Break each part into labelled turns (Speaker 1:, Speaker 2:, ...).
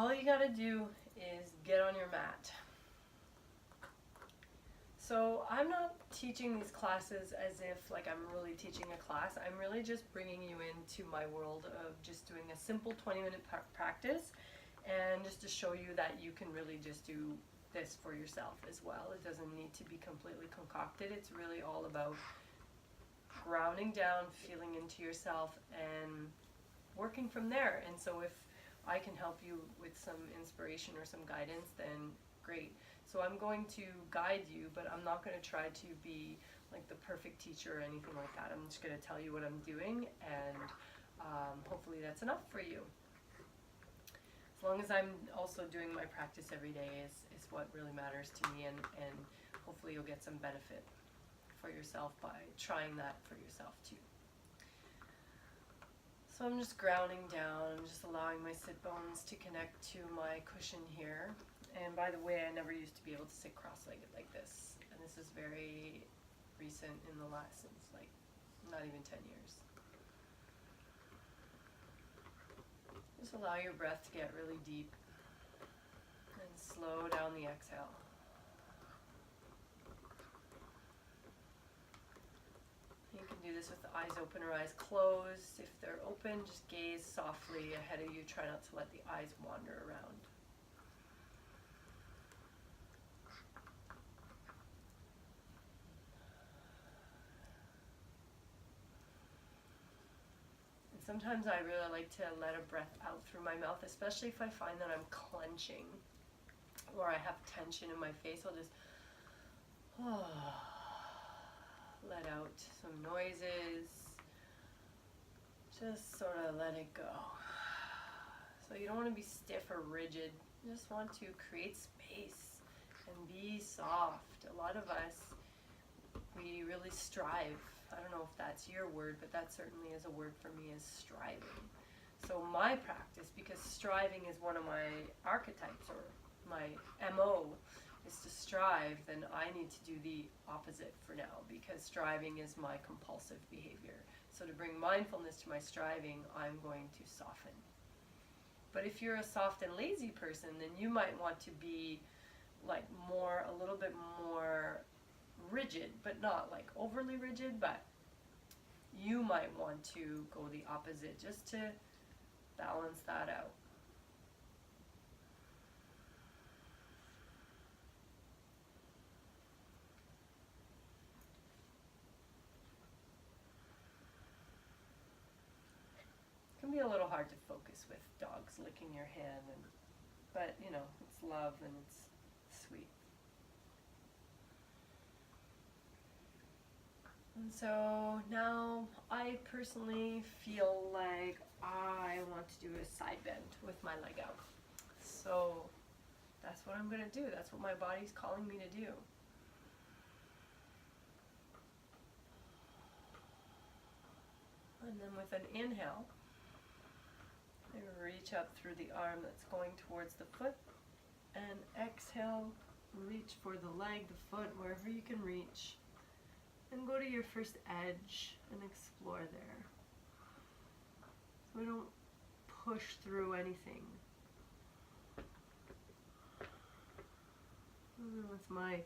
Speaker 1: All you gotta do is get on your mat. So I'm not teaching these classes as if like I'm really teaching a class. I'm really just bringing you into my world of just doing a simple 20-minute practice, and just to show you that you can really just do this for yourself as well. It doesn't need to be completely concocted. It's really all about grounding down, feeling into yourself, and working from there. And so if I can help you with some inspiration or some guidance, then great. So I'm going to guide you, but I'm not going to try to be like the perfect teacher or anything like that. I'm just going to tell you what I'm doing, and hopefully that's enough for you. As long as I'm also doing my practice every day is what really matters to me, and hopefully you'll get some benefit for yourself by trying that for yourself too. So I'm just grounding down, just allowing my sit bones to connect to my cushion here. And by the way, I never used to be able to sit cross-legged like this. And this is very recent in the last, since like not even 10 years. Just allow your breath to get really deep and slow down the exhale. You can do this with the eyes open or eyes closed. If they're open, just gaze softly ahead of you. Try not to let the eyes wander around. Sometimes I really like to let a breath out through my mouth, especially if I find that I'm clenching or I have tension in my face. I'll just let out some noises, just sort of let it go. So you don't want to be stiff or rigid, you just want to create space and be soft. A lot of us, we really strive. I don't know if that's your word, but that certainly is a word for me, is striving. So my practice, because striving is one of my archetypes, or my MO is to strive, then I need to do the opposite for now, because striving is my compulsive behavior. So to bring mindfulness to my striving, I'm going to soften. But if you're a soft and lazy person, then you might want to be like a little bit more rigid, but not like overly rigid, but you might want to go the opposite just to balance that out. It can be a little hard to focus with dogs licking your hand, but you know, it's love and it's sweet. And so now I personally feel like I want to do a side bend with my leg out. So that's what I'm going to do. That's what my body's calling me to do. And then with an inhale, I reach up through the arm that's going towards the foot, and exhale, reach for the leg, the foot, wherever you can reach. And go to your first edge and explore there. So we don't push through anything. And with my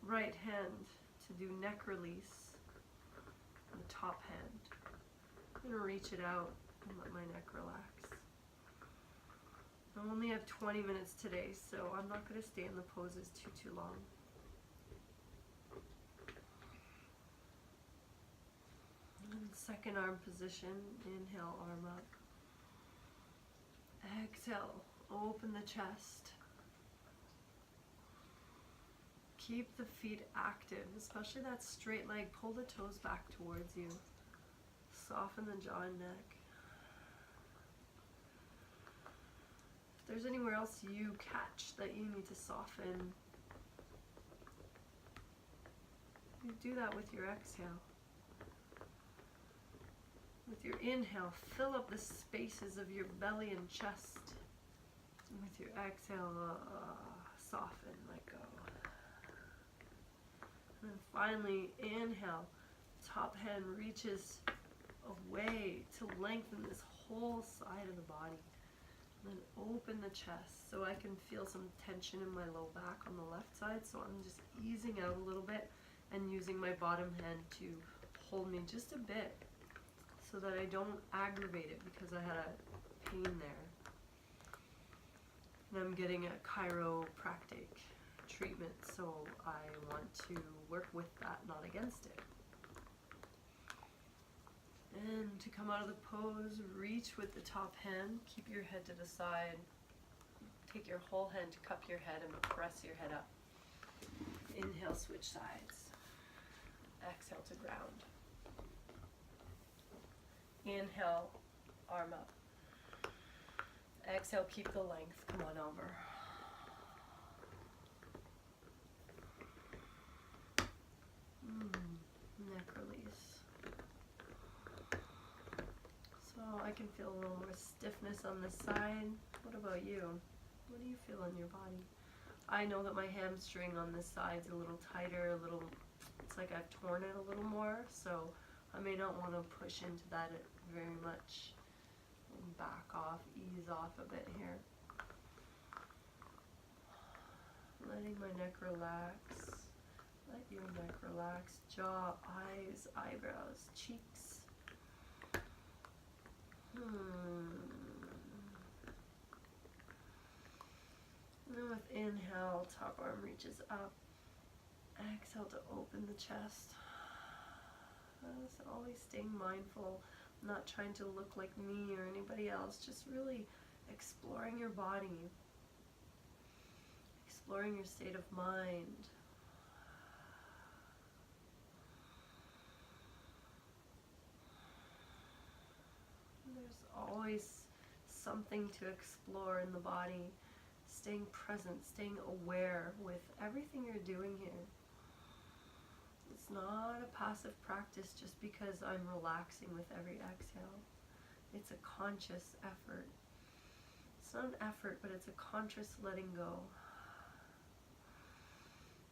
Speaker 1: right hand to do neck release, the top hand. I'm going to reach it out and let my neck relax. I only have 20 minutes today, so I'm not going to stay in the poses too long. Second arm position, inhale, arm up. Exhale, open the chest. Keep the feet active, especially that straight leg. Pull the toes back towards you. Soften the jaw and neck. If there's anywhere else you catch that you need to soften, you do that with your exhale. With your inhale, fill up the spaces of your belly and chest. And with your exhale, soften, let go. And then finally, inhale, top hand reaches away to lengthen this whole side of the body. Then open the chest so I can feel some tension in my low back on the left side. So I'm just easing out a little bit and using my bottom hand to hold me just a bit so that I don't aggravate it because I had a pain there. And I'm getting a chiropractic treatment, so I want to work with that, not against it. And to come out of the pose, reach with the top hand, keep your head to the side, take your whole hand to cup your head and press your head up. Inhale, switch sides. Exhale to ground. Inhale, arm up. Exhale, keep the length, come on over. Neck release. So I can feel a little more stiffness on this side. What about you? What do you feel in your body? I know that my hamstring on this side's a little tighter, it's like I've torn it a little more, so I may not want to push into that very much. Back off, ease off a bit here. Letting my neck relax. Let your neck relax. Jaw, eyes, eyebrows, cheeks. And then with inhale, top arm reaches up. Exhale to open the chest. So always staying mindful, not trying to look like me or anybody else, just really exploring your body, exploring your state of mind. There's always something to explore in the body, staying present, staying aware with everything you're doing here. It's not a passive practice just because I'm relaxing with every exhale. It's a conscious effort. It's not an effort, but it's a conscious letting go.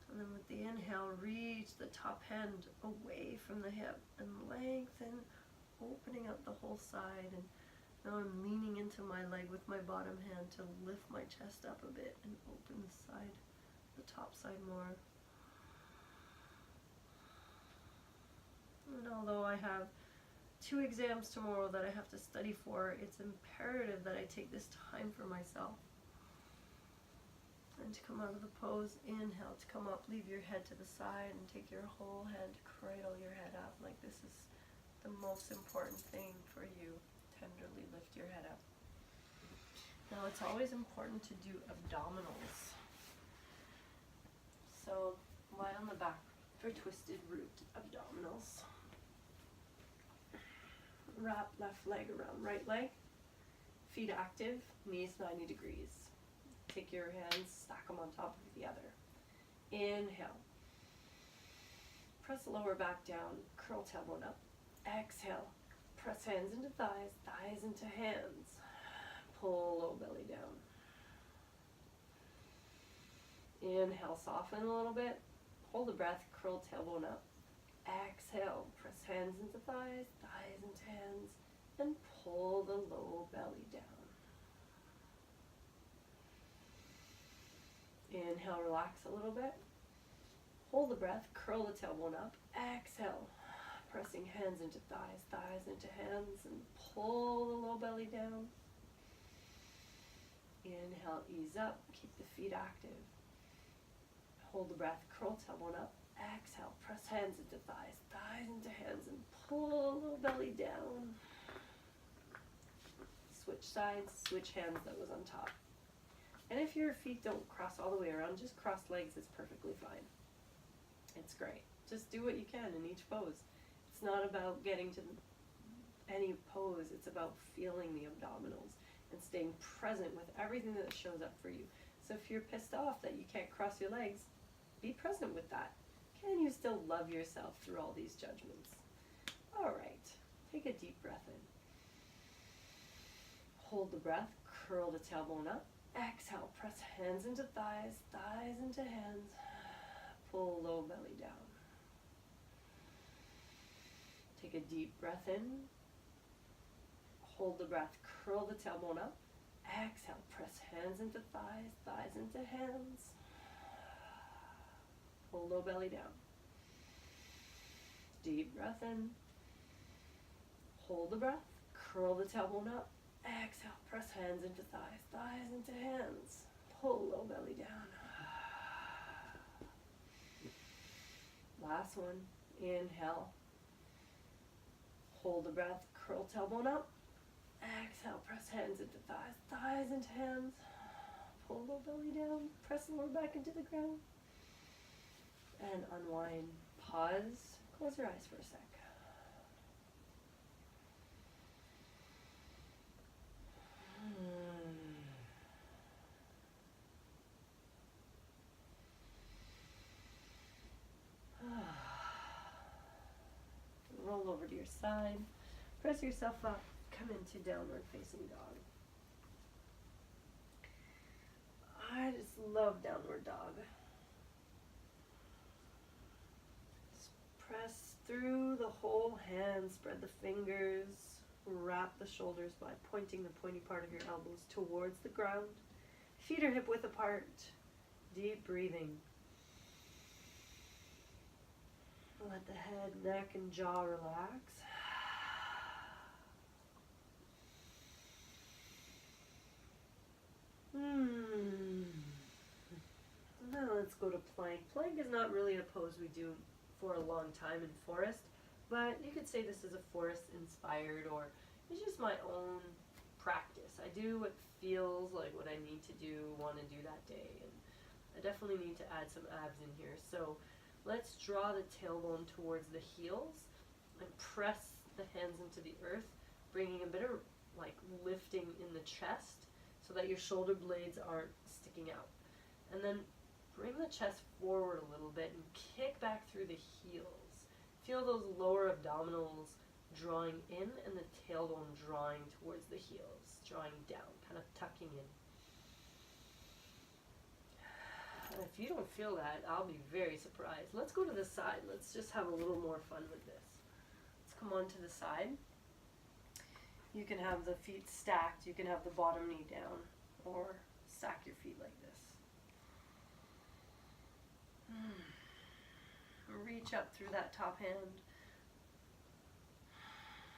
Speaker 1: And then with the inhale, reach the top hand away from the hip and lengthen, opening up the whole side. And now I'm leaning into my leg with my bottom hand to lift my chest up a bit and open the top side more. And although I have 2 exams tomorrow that I have to study for, it's imperative that I take this time for myself. And to come out of the pose, inhale to come up, leave your head to the side and take your whole hand to cradle your head up. Like this is the most important thing for you. Tenderly lift your head up. Now it's always important to do abdominals. So lie on the back for twisted root abdominals. Wrap left leg around right leg. Feet active, knees 90 degrees. Take your hands, stack them on top of the other. Inhale. Press lower back down, curl tailbone up. Exhale. Press hands into thighs, thighs into hands. Pull low belly down. Inhale, soften a little bit. Hold the breath, curl tailbone up. Exhale, press hands into thighs, thighs into hands, and pull the low belly down. Inhale, relax a little bit. Hold the breath, curl the tailbone up. Exhale, pressing hands into thighs, thighs into hands, and pull the low belly down. Inhale, ease up, keep the feet active. Hold the breath, curl tailbone up. Exhale, press hands into thighs, thighs into hands, and pull low belly down. Switch sides, switch hands that was on top. And if your feet don't cross all the way around, just cross legs is perfectly fine. It's great. Just do what you can in each pose. It's not about getting to any pose, it's about feeling the abdominals and staying present with everything that shows up for you. So if you're pissed off that you can't cross your legs, be present with that. Can you still love yourself through all these judgments? All right, take a deep breath in. Hold the breath, curl the tailbone up. Exhale, press hands into thighs, thighs into hands. Pull low belly down. Take a deep breath in. Hold the breath, curl the tailbone up. Exhale, press hands into thighs, thighs into hands. Pull low belly down. Deep breath in. Hold the breath. Curl the tailbone up. Exhale, press hands into thighs, thighs into hands. Pull low belly down. Last one. Inhale. Hold the breath. Curl tailbone up. Exhale, press hands into thighs, thighs into hands. Pull low belly down. Press the lower back into the ground. And unwind. Pause. Close your eyes for a sec. Roll over to your side. Press yourself up. Come into downward facing dog. I just love downward dog. Press through the whole hand, spread the fingers, wrap the shoulders by pointing the pointy part of your elbows towards the ground. Feet are hip width apart. Deep breathing. Let the head, neck, and jaw relax. Now let's go to plank. Plank is not really a pose we do for a long time in Forrest, but you could say this is a Forrest inspired, or it's just my own practice. I do what feels like what I need to do, want to do that day, and I definitely need to add some abs in here. So let's draw the tailbone towards the heels and press the hands into the earth, bringing a bit of like lifting in the chest so that your shoulder blades aren't sticking out. And then bring the chest forward a little bit and kick back through the heels. Feel those lower abdominals drawing in and the tailbone drawing towards the heels, drawing down, kind of tucking in. And if you don't feel that, I'll be very surprised. Let's go to the side. Let's just have a little more fun with this. Let's come on to the side. You can have the feet stacked. You can have the bottom knee down, or stack your feet like this. Reach up through that top hand.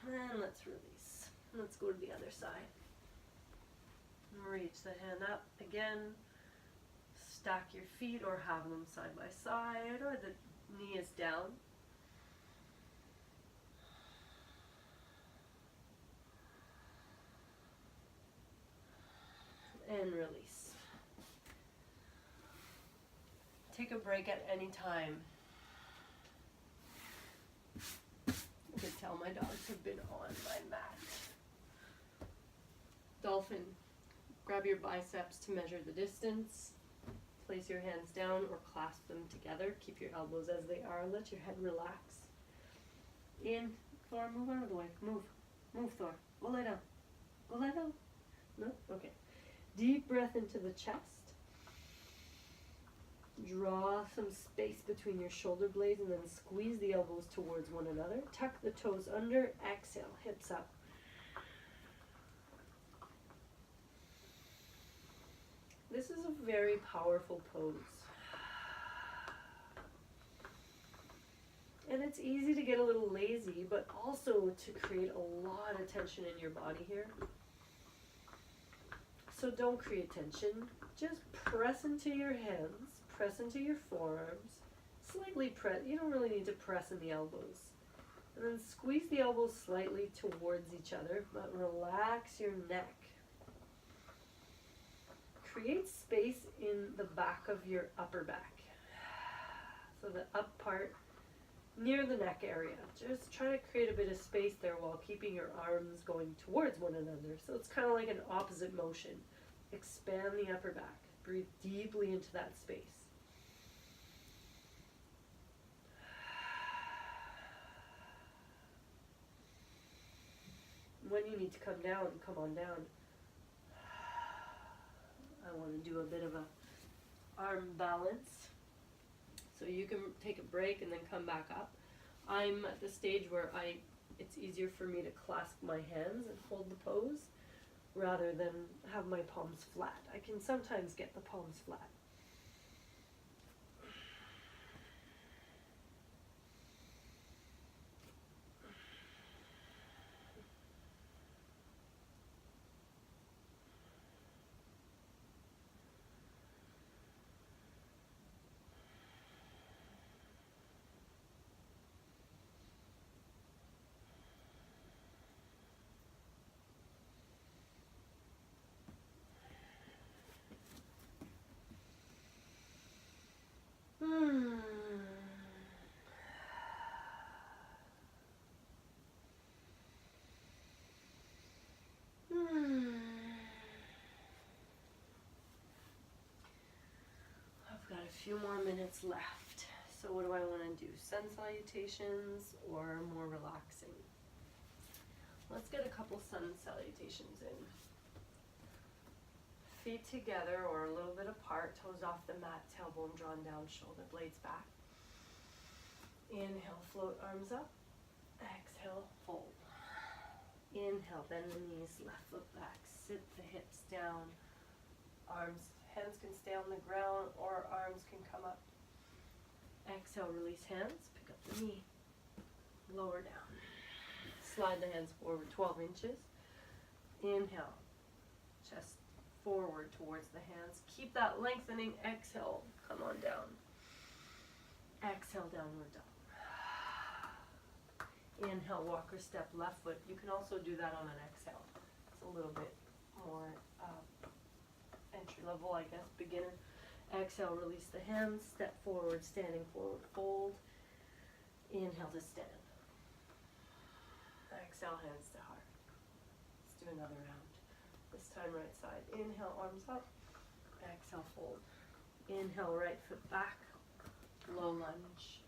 Speaker 1: And let's release. Let's go to the other side. Reach the hand up again. Stack your feet or have them side by side, or the knee is down. And release. Take a break at any time. You can tell my dogs have been on my mat. Dolphin. Grab your biceps to measure the distance. Place your hands down or clasp them together. Keep your elbows as they are. Let your head relax. In. Thor, move out of the way. Move. Move, Thor. Go lay down. Go lay down. No? Okay. Deep breath into the chest. Draw some space between your shoulder blades and then squeeze the elbows towards one another. Tuck the toes under. Exhale. Hips up. This is a very powerful pose. And it's easy to get a little lazy, but also to create a lot of tension in your body here. So don't create tension. Just press into your hands, press into your forearms, slightly press. You don't really need to press in the elbows. And then squeeze the elbows slightly towards each other, but relax your neck. Create space in the back of your upper back. So the up part near the neck area. Just try to create a bit of space there while keeping your arms going towards one another. So it's kind of like an opposite motion. Expand the upper back. Breathe deeply into that space. When you need to come down, come on down. I want to do a bit of a arm balance. So you can take a break and then come back up. I'm at the stage where it's easier for me to clasp my hands and hold the pose. rather than have my palms flat. I can sometimes get the palms flat. I've got a few more minutes left. So what do I want to do? Sun salutations or more relaxing? Let's get a couple sun salutations in. Feet together or a little bit apart, toes off the mat, tailbone drawn down, shoulder blades back. Inhale, float arms up. Exhale, fold. Inhale, bend the knees, left foot back, sit the hips down. Hands can stay on the ground or arms can come up. Exhale, release hands, pick up the knee, lower down. Slide the hands forward 12 inches. Inhale, chest forward towards the hands. Keep that lengthening. Exhale, come on down. Exhale, downward dog. Inhale, walker step, left foot. You can also do that on an exhale. It's a little bit more entry level, I guess, beginner. Exhale, release the hands, step forward, standing forward, fold. Inhale to stand. Exhale, hands to heart. Let's do another round. This time right side. Inhale, arms up. Exhale, fold. Inhale, right foot back. Low lunge.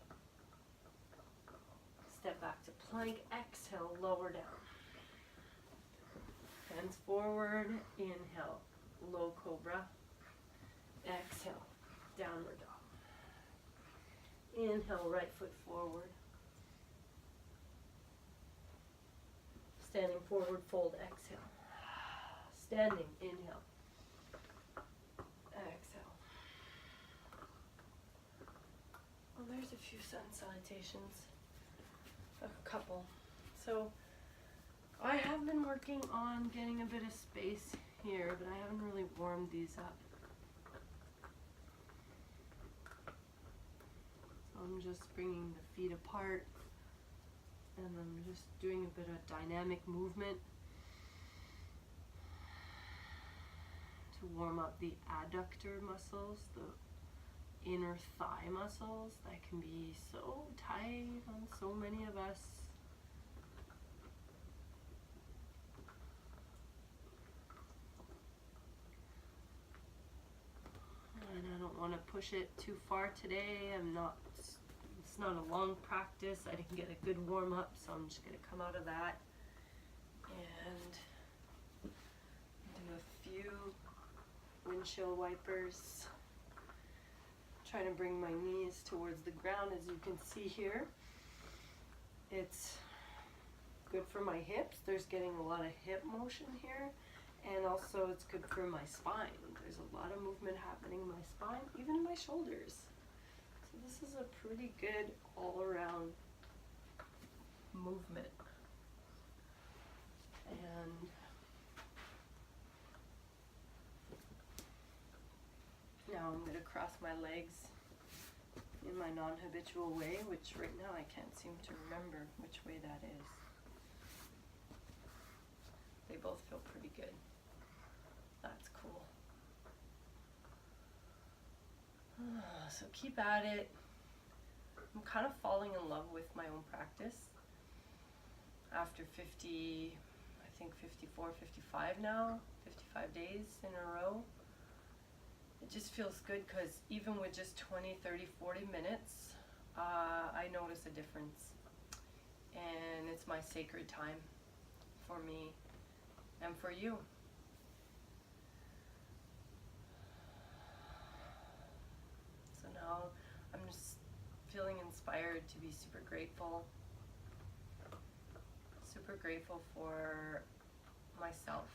Speaker 1: Step back to plank. Exhale, lower down. Hands forward. Inhale, low cobra. Exhale, downward dog. Inhale, right foot forward. Standing forward, fold, exhale. Standing, inhale. Exhale. Well, there's a few sun salutations. A couple. So, I have been working on getting a bit of space here, but I haven't really warmed these up. So I'm just bringing the feet apart, and I'm just doing a bit of dynamic movement to warm up the adductor muscles, the inner thigh muscles that can be so tight on so many of us. And I don't want to push it too far today. It's not a long practice. I didn't get a good warm up, so I'm just going to come out of that and do a few windshield wipers. Trying to bring my knees towards the ground, as you can see here. It's good for my hips. There's getting a lot of hip motion here. And also it's good for my spine. There's a lot of movement happening in my spine, even in my shoulders. So this is a pretty good all-around movement. And now I'm going to cross my legs in my non-habitual way, which right now I can't seem to remember which way that is. They both feel pretty good. That's cool. So keep at it. I'm kind of falling in love with my own practice. After 50, I think 54, 55 now, 55 days in a row. It just feels good because even with just 20, 30, 40 minutes, I notice a difference. And it's my sacred time for me and for you. So now I'm just feeling inspired to be super grateful. Super grateful for myself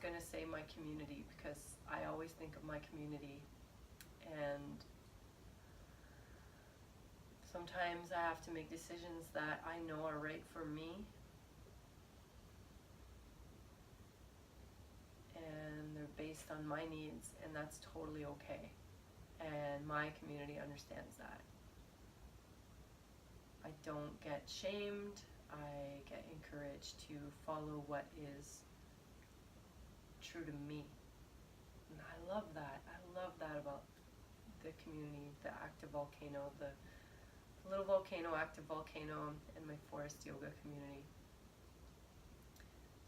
Speaker 1: going to say my community, because I always think of my community, and sometimes I have to make decisions that I know are right for me, and they're based on my needs, and that's totally okay. And my community understands that. I don't get shamed. I get encouraged to follow what is true to me. And I love that. I love that about the community, the active volcano, the little volcano, active volcano, and my Forrest yoga community.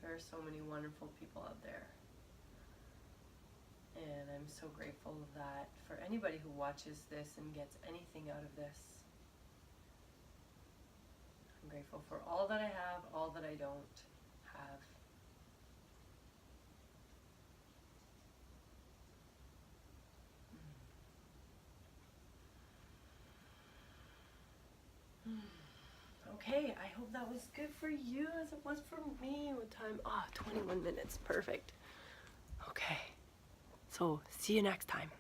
Speaker 1: There are so many wonderful people out there. And I'm so grateful that for anybody who watches this and gets anything out of this. I'm grateful for all that I have, all that I don't have. Okay, I hope that was good for you as it was for me. What time? 21 minutes. Perfect. Okay. So, see you next time.